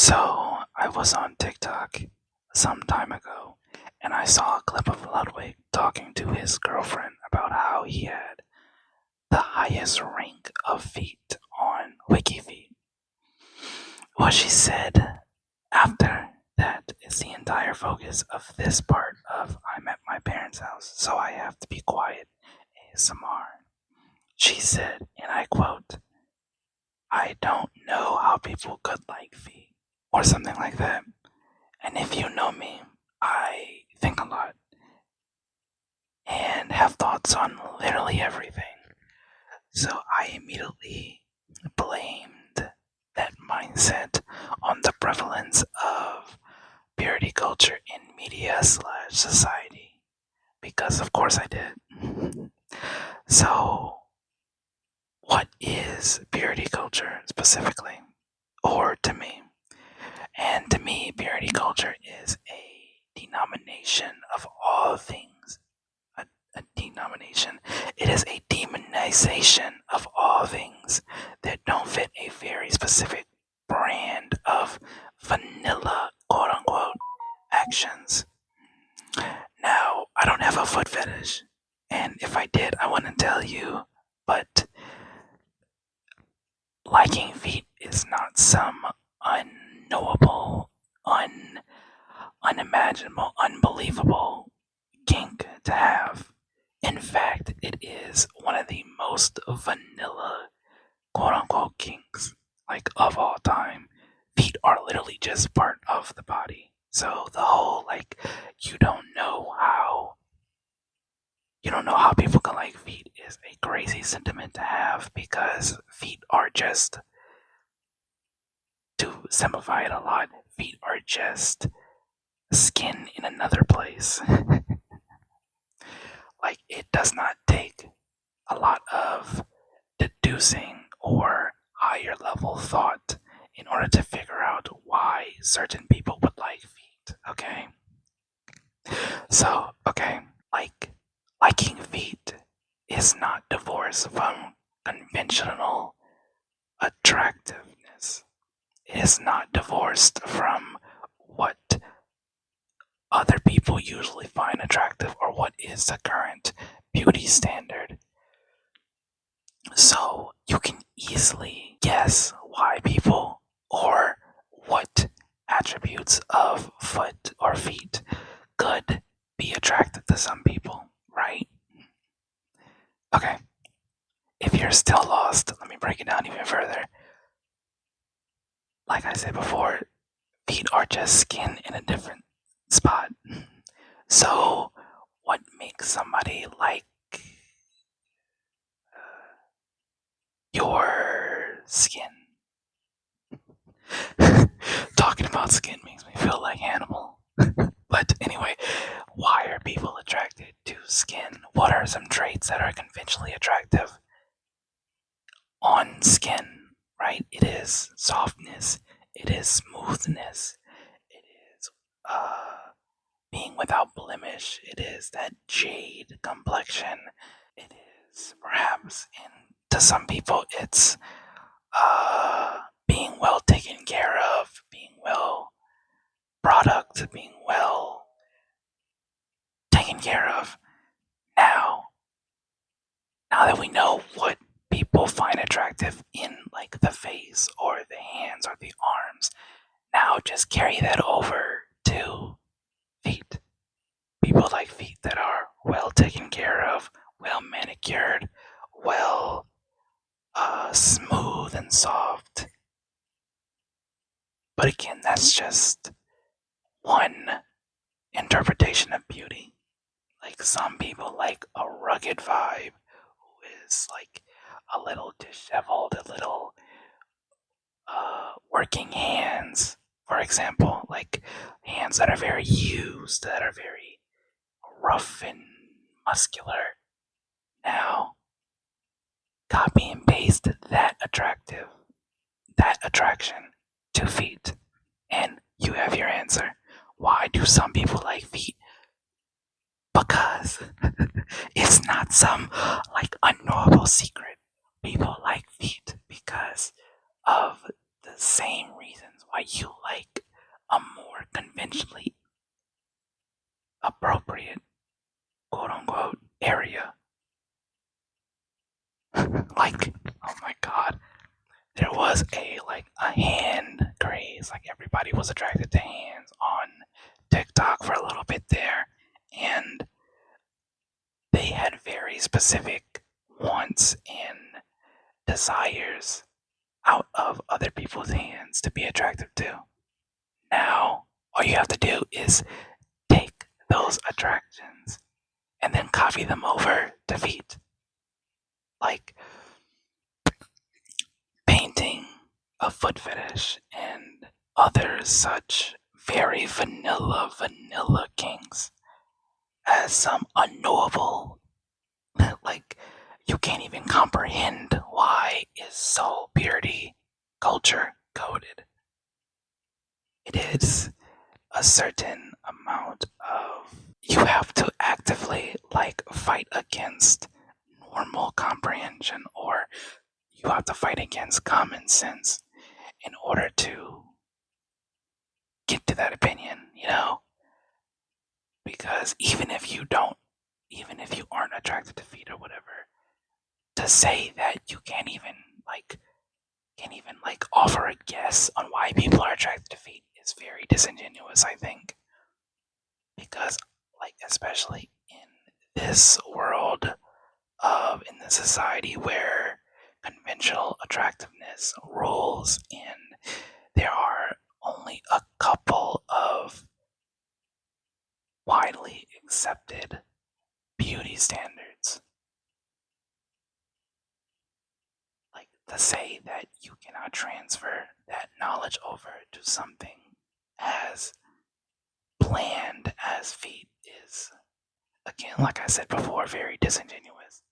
So, I was on TikTok some time ago and I saw a clip of Ludwig talking to his girlfriend about how he had the highest rank of feet on WikiFeet. What she said after that is the entire focus of this part of I'm at my parents' house, so I have to be quiet ASMR. She said, and I quote, "I don't know how people could like feet," or something like that. And if you know me, I think a lot and have thoughts on literally everything. So I immediately blamed that mindset on the prevalence of purity culture in media/society. Because of course I did. So what is purity culture specifically? Or to me? And to me, purity culture is a denomination of all things. A denomination. It is a demonization of all things that don't fit a very specific brand of vanilla, quote unquote, actions. Now, I don't have a foot fetish. And if I did, I wouldn't tell you. But liking feet is not some unknowable, unimaginable, unbelievable kink to have. In fact, it is one of the most vanilla, quote unquote, kinks, like of all time. Feet are literally just part of the body. So the whole like you don't know how people can like feet is a crazy sentiment to have because feet are just, to simplify it a lot, feet are just skin in another place. Like it does not take a lot of deducing or higher level thought in order to figure out why certain people would like feet. Okay. So, liking feet is not divorced from conventional attractiveness. It is not divorced from what other people usually find attractive or what is the current beauty standard. So you can easily guess why people or what attributes of foot or feet could be attractive to some people, right? Okay. If you're still lost, let me break it down even further. Like I said before, feet are just skin in a different spot. So, what makes somebody like your skin? Talking about skin makes me feel like Hannibal. But anyway, why are people attracted to skin? What are some traits that are conventionally attractive on skin, right? It is softness, it is smoothness, it is being without blemish, it is that jade complexion, it is perhaps, and to some people, it's being well taken care of, being well product, being well taken care of. Now that we know what people find attractive in like the face or the hands or the arms, now just carry that over to feet. People like feet that are well taken care of, well manicured, well smooth and soft. But again, that's just one interpretation of beauty. Like some people like a rugged vibe who is like a little disheveled, a little working hands, for example, like hands that are very used, that are very rough and muscular. Now, copy and paste that attraction to feet, and you have your answer. Why do some people like feet? Because it's not some like unknowable secret. People like feet because of the same reasons why you like like a hand craze. Like everybody was attracted to hands on TikTok for a little bit there, and they had very specific wants and desires out of other people's hands to be attractive to. Now, all you have to do is take those attractions and then copy them over to feet. Like painting a foot fetish and other such very vanilla kinks as some unknowable, like you can't even comprehend why is so purity culture coded. It is a certain amount of, you have to actively like fight against normal comprehension, or you have to fight against common sense in order to get to that opinion, because even if you aren't attracted to feet or whatever, to say that you can't even offer a guess on why people are attracted to feet is very disingenuous, I think. Because like, especially in this world in this society where conventional attractiveness rules and there are only a couple of widely accepted beauty standards. Like, to say that you cannot transfer that knowledge over to something as bland as feet is, again, like I said before, very disingenuous.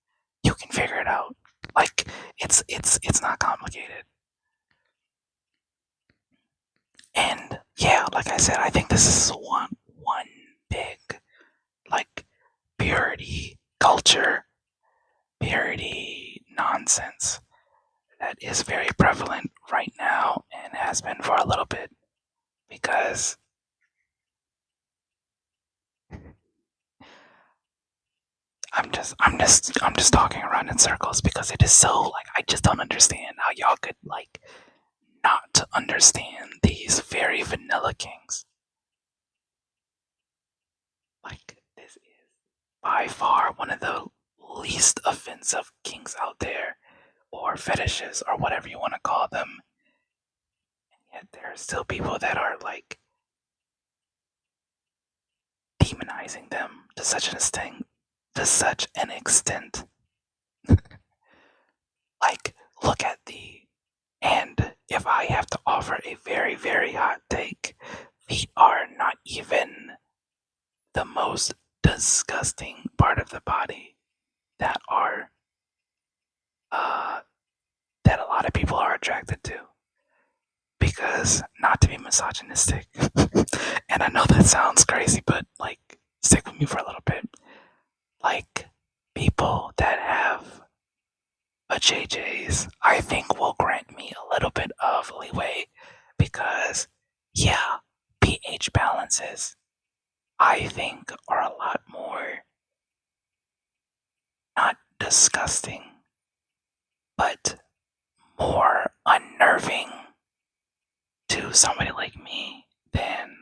You can figure it out. Like, it's not complicated. And yeah, like I said, I think this is one big like purity culture, purity nonsense that is very prevalent right now and has been for a little bit, because I'm just talking around in circles, because it is so, like, I just don't understand how y'all could like not understand these very vanilla kings. Like, this is by far one of the least offensive kinks out there, or fetishes, or whatever you want to call them. And yet there are still people that are like demonizing them to such an extent. Like, look at and if I have to offer a very, very hot take, feet are not even the most disgusting part of the body that that a lot of people are attracted to. Because, not to be misogynistic, and I know that sounds crazy, but like, stick with me for a little bit. Like, people that have a JJ's, I think, will grant me a little bit of leeway, because yeah, pH balances, I think, are a lot more not disgusting, but more unnerving to somebody like me than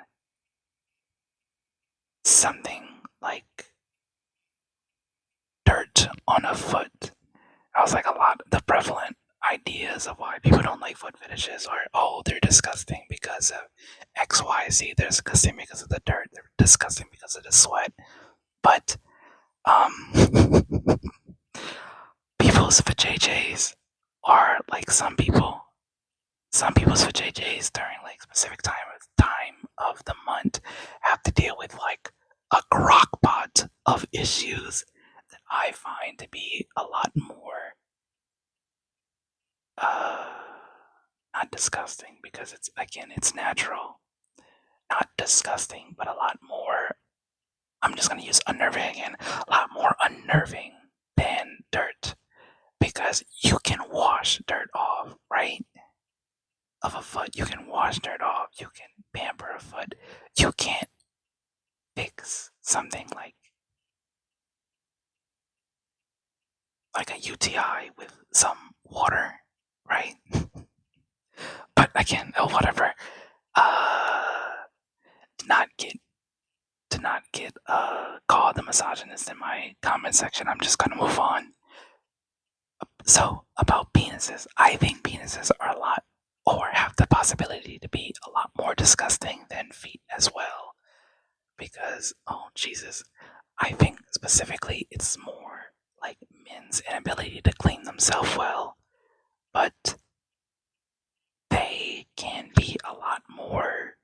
something like dirt on a foot. I was like, a lot of the prevalent ideas of why people don't like foot fetishes are, oh, they're disgusting because of XYZ, they're disgusting because of the dirt, they're disgusting because of the sweat. But people's vajayjays are like, some people's vajayjays during like specific time of the month have to deal with like a crockpot of issues that I find to be a lot more not disgusting, because it's natural, not disgusting, but a lot more, I'm just gonna use unnerving again, a lot more unnerving than dirt, because you can wash dirt off, right? Of a foot, you can wash dirt off, you can pamper a foot. You can't fix something like a UTI with some water, right? again, whatever. Do not get called a misogynist in my comment section. I'm just gonna move on. So about penises, I think penises are a lot, or have the possibility to be a lot more disgusting than feet as well. Because, oh Jesus, I think specifically it's more like men's inability to clean themselves well, but they can be a lot more,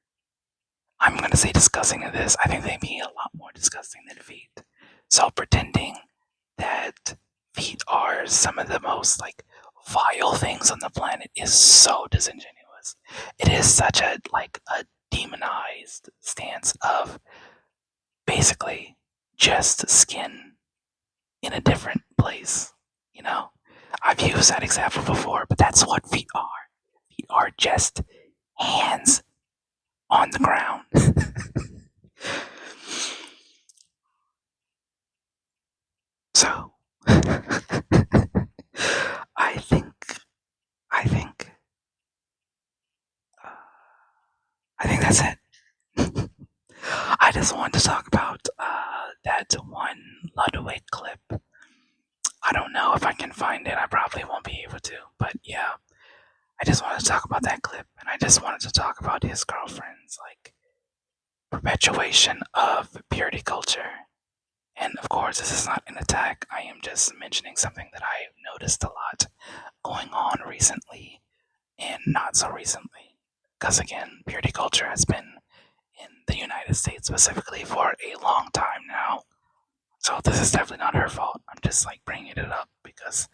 I'm gonna say disgusting than this. I think they be a lot more disgusting than feet. So pretending that feet are some of the most like vile things on the planet is so disingenuous. It is such a demonized stance of basically just skin in a different place. You know, I've used that example before, but that's what feet are. Feet are just hands on the ground. So, I think that's it. I just wanted to talk about that one Ludwig clip. I don't know if I can find it. I probably won't be able to, but yeah, I just wanted to talk about that clip, and I just wanted to talk about his girlfriend's perpetuation of purity culture. And of course, this is not an attack. I am just mentioning something that I noticed a lot going on recently and not so recently. Because again, purity culture has been in the United States specifically for a long time now. So this is definitely not her fault. I'm just bringing it up because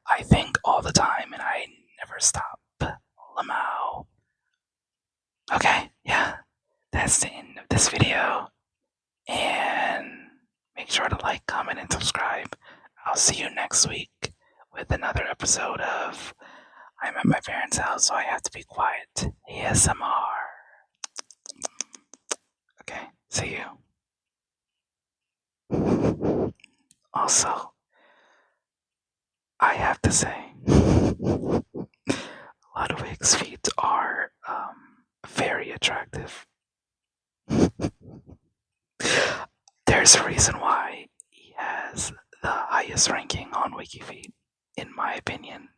I think all the time and I never stop. Lamau. Okay, yeah. That's the end of this video. And make sure to like, comment, and subscribe. I'll see you next week with another episode of I'm at my parents' house, so I have to be quiet. ASMR. Okay, see you. Also, I have to say, Ludwig's feet are very attractive. There's a reason why he has the highest ranking on WikiFeed, in my opinion.